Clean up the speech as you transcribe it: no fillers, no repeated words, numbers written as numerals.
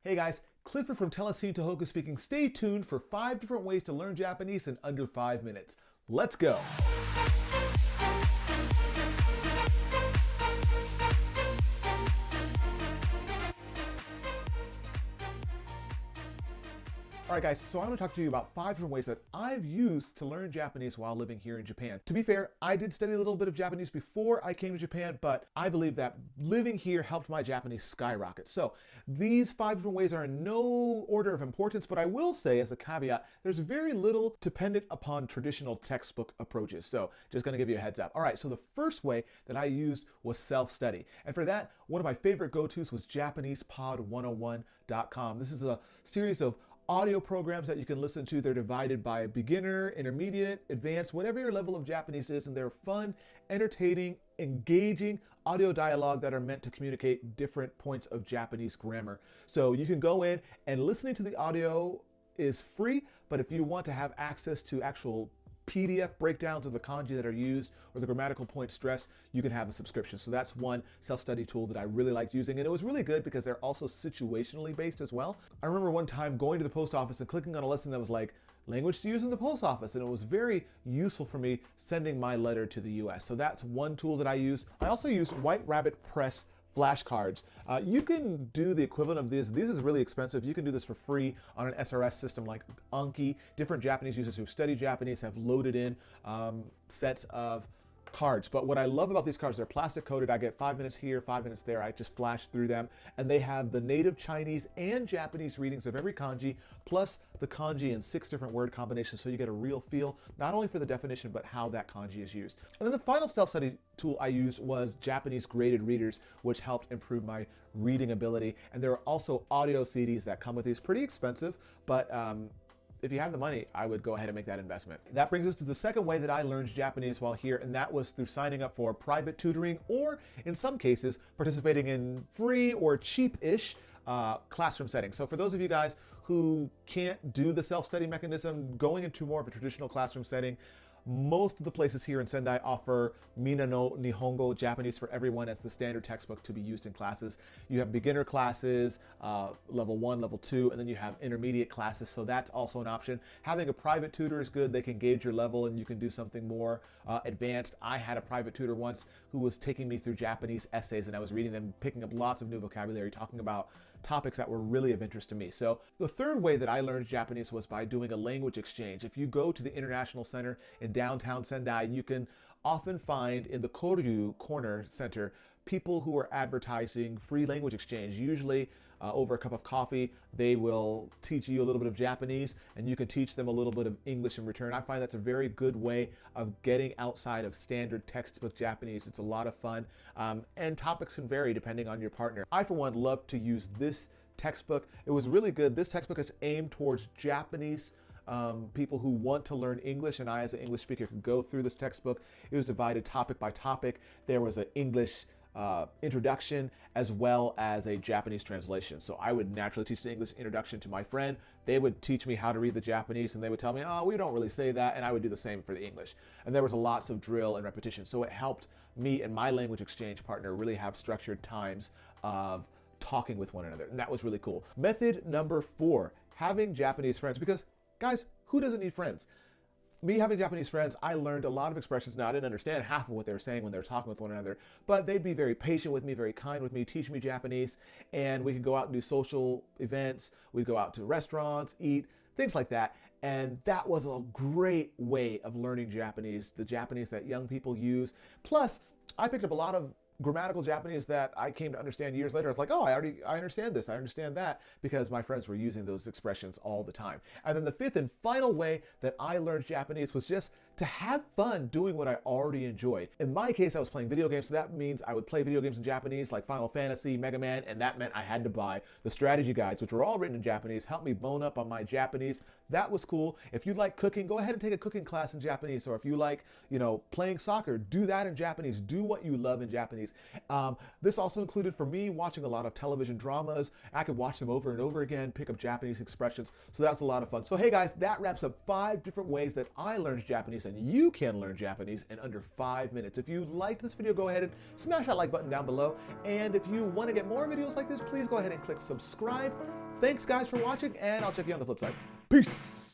Hey guys, Clifford from Telescene Tohoku speaking. Stay tuned for 5 different ways to learn Japanese in under 5 minutes. Let's go! Alright guys, so I'm going to talk to you about 5 different ways that I've used to learn Japanese while living here in Japan. To be fair, I did study a little bit of Japanese before I came to Japan, but I believe that living here helped my Japanese skyrocket. So these 5 different ways are in no order of importance, but I will say as a caveat, there's very little dependent upon traditional textbook approaches. So just going to give you a heads up. Alright, so the first way that I used was self-study. And for that, one of my favorite go-tos was JapanesePod101.com. This is a series of audio programs that you can listen to. They're divided by beginner, intermediate, advanced, whatever your level of Japanese is, and they're fun, entertaining, engaging audio dialogue that are meant to communicate different points of Japanese grammar. So you can go in and listening to the audio is free, but if you want to have access to actual PDF breakdowns of the kanji that are used or the grammatical points stressed, you can have a subscription. So that's one self-study tool that I really liked using, and it was really good because they're also situationally based as well. I remember one time going to the post office and clicking on a lesson that was like, language to use in the post office, and it was very useful for me sending my letter to the US. So that's one tool that I use. I also use White Rabbit Press flashcards. You can do the equivalent of this. This is really expensive. You can do this for free on an SRS system like Anki. Different Japanese users who study Japanese have loaded in sets of cards. But what I love about these cards, they're plastic coated. I get 5 minutes here, 5 minutes there. I just flash through them, and they have the native Chinese and Japanese readings of every kanji, plus the kanji in 6 different word combinations, so you get a real feel, not only for the definition, but how that kanji is used. And then the final self-study tool I used was Japanese graded readers, which helped improve my reading ability. And there are also audio CDs that come with these, pretty expensive, but if you have the money, I would go ahead and make that investment. That brings us to the second way that I learned Japanese while here, and that was through signing up for private tutoring, or in some cases, participating in free or cheap-ish classroom settings. So for those of you guys who can't do the self-study mechanism, going into more of a traditional classroom setting, most of the places here in Sendai offer Mina no Nihongo, Japanese for Everyone, as the standard textbook to be used in classes. You have beginner classes, level 1, level 2, and then you have intermediate classes, so that's also an option. Having a private tutor is good. They can gauge your level and you can do something more advanced. I had a private tutor once who was taking me through Japanese essays, and I was reading them, picking up lots of new vocabulary, talking about topics that were really of interest to me. So the third way that I learned Japanese was by doing a language exchange. If you go to the International Center in downtown Sendai, you can often find in the Koryu Corner Center people who are advertising free language exchange. Usually over a cup of coffee, they will teach you a little bit of Japanese and you can teach them a little bit of English in return. I find that's a very good way of getting outside of standard textbook Japanese. It's a lot of fun, and topics can vary depending on your partner. I, for one, love to use this textbook. It was really good. This textbook is aimed towards Japanese people who want to learn English, and I, as an English speaker, could go through this textbook. It was divided topic by topic. There was an English introduction as well as a Japanese translation. So I would naturally teach the English introduction to my friend. They would teach me how to read the Japanese, and they would tell me, oh, we don't really say that, and I would do the same for the English. And there was lots of drill and repetition. So it helped me and my language exchange partner really have structured times of talking with one another, and that was really cool. Method number 4, having Japanese friends, because guys, who doesn't need friends? Me having Japanese friends, I learned a lot of expressions. Now, I didn't understand half of what they were saying when they were talking with one another, but they'd be very patient with me, very kind with me, teach me Japanese, and we could go out and do social events. We'd go out to restaurants, eat, things like that. And that was a great way of learning Japanese, the Japanese that young people use. Plus, I picked up a lot of grammatical Japanese that I came to understand years later. It's like, oh, I understand this, I understand that, because my friends were using those expressions all the time. And then the 5th and final way that I learned Japanese was just to have fun doing what I already enjoyed. In my case, I was playing video games, so that means I would play video games in Japanese like Final Fantasy, Mega Man, and that meant I had to buy the strategy guides, which were all written in Japanese, helped me bone up on my Japanese. That was cool. If you like cooking, go ahead and take a cooking class in Japanese, or if you like, playing soccer, do that in Japanese. Do what you love in Japanese. This also included, for me, watching a lot of television dramas. I could watch them over and over again, pick up Japanese expressions, so that's a lot of fun. So hey guys, that wraps up 5 different ways that I learned Japanese Japanese, and you can learn Japanese in under 5 minutes. If you liked this video, go ahead and smash that like button down below. And if you want to get more videos like this, please go ahead and click subscribe. Thanks guys for watching, and I'll check you on the flip side. Peace!